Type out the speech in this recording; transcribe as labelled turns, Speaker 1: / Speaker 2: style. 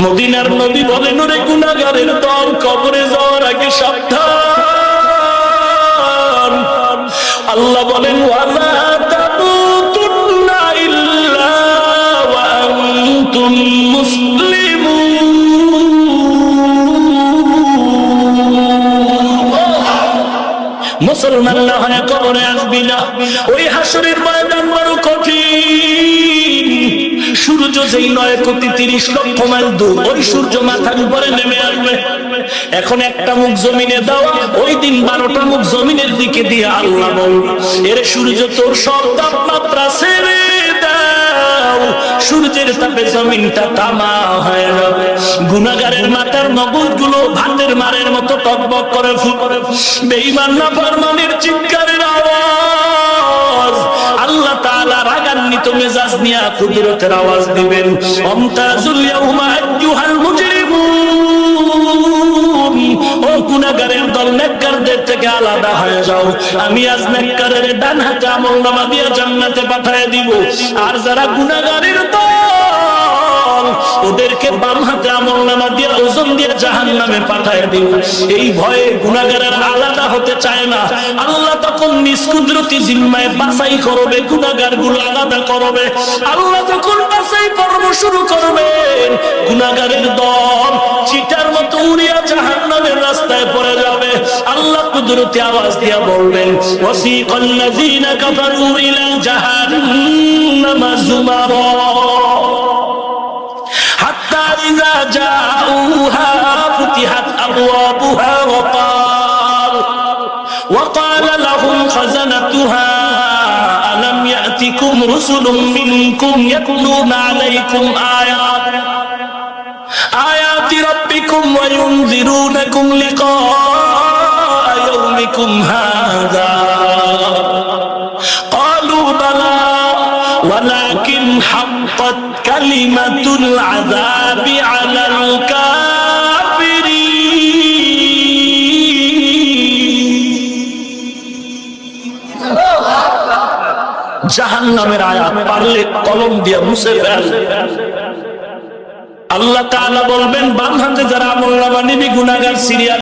Speaker 1: মদিনার নবী বলেন, ওরে গুনাহগারের দল, কবরে যাওয়ার আগে সাবধান। আল্লাহ বলেন, ওয়ালা তামুতুন্না ইল্লা ওয়া আনতুম মুসলিমুন। মুসলমান না হয়ে কবরে আসবি না। ওই হাসরের ময়দান বড় কঠিন। সূর্য যেই 9,30,00,000 মাইল দূর, ওই সূর্য মাথার উপরে নেমে আসবে। এখন একটা মুখ জমিনে দেওয়া, ওই দিন 12টা মুখ জমিনের দিকে দিয়ে আল্লাহ বলবে, এর সূর্য তোর সব তাপমাত্রা ছেড়ে দাও। সূর্যের তাপে জমিনটা তামা হয়ে যাবে। গুনাহগারের মাথার মগজগুলো ভাতের মারের মতো টকবক করে ফুটবে। বেঈমান নাফরমানের চিৎকারের আওয়াজ, আল্লাহ তাআলা রাগান্বিত মেজাজ নিয়ে কুদরতের আওয়াজ দিবেন, আমতাজুল ইয়াউমা আইয়ুহাল মুজরিমুন। ও গুনাহগারের দল, নেককারদের থেকে আলাদা হয়ে যাও। আমি আজ নেককারের ডান হাতে আমলনামা দিয়ে জান্নাতে পাঠিয়ে দিব, আর যারা গুনাহগারের দল, ওদেরকে বাম হাতে আমলনামা দিয়ে ওজন দিয়ে জাহান্নামে পাঠিয়ে দিব। এই ভয়ে গুনাহগারের আলাদা হতে চায় না। আল্লাহ তখন নিজ কুদরতি জিম্মায় বাছাই করবে, গুনাহগারগুলো আলাদা করবে। আল্লাহ যখন বাছাই পর্ব শুরু করবেন, গুনাহগারের দল চিটার মতো উড়িয়া জাহান্নামের রাস্তায় পড়ে যাবে। আল্লাহ কুদরতি আওয়াজ দিয়া বলবেন, ওয়াসিকাল লাযিনা কাফারু ইলা জাহান্নামা যুমারা হাত্তা ইযা জাউহা ফুতিহাত আবওয়াবুহা وقال لهم خزنتها ألم يأتكم رسل منكم يتلون عليكم آيات ربكم وينذرونكم لقاء يومكم هذا قالوا بلى ولكن حقت كلمة العذاب على الكافرين। জাহান্নামের আয়াত পারলে কলম দিয়ে মুছে ফেল। আল্লাহ তাআলা বলবেন, বাম হাতে যারা আমলনামা নিবি, গুনাহগার সিরিয়াল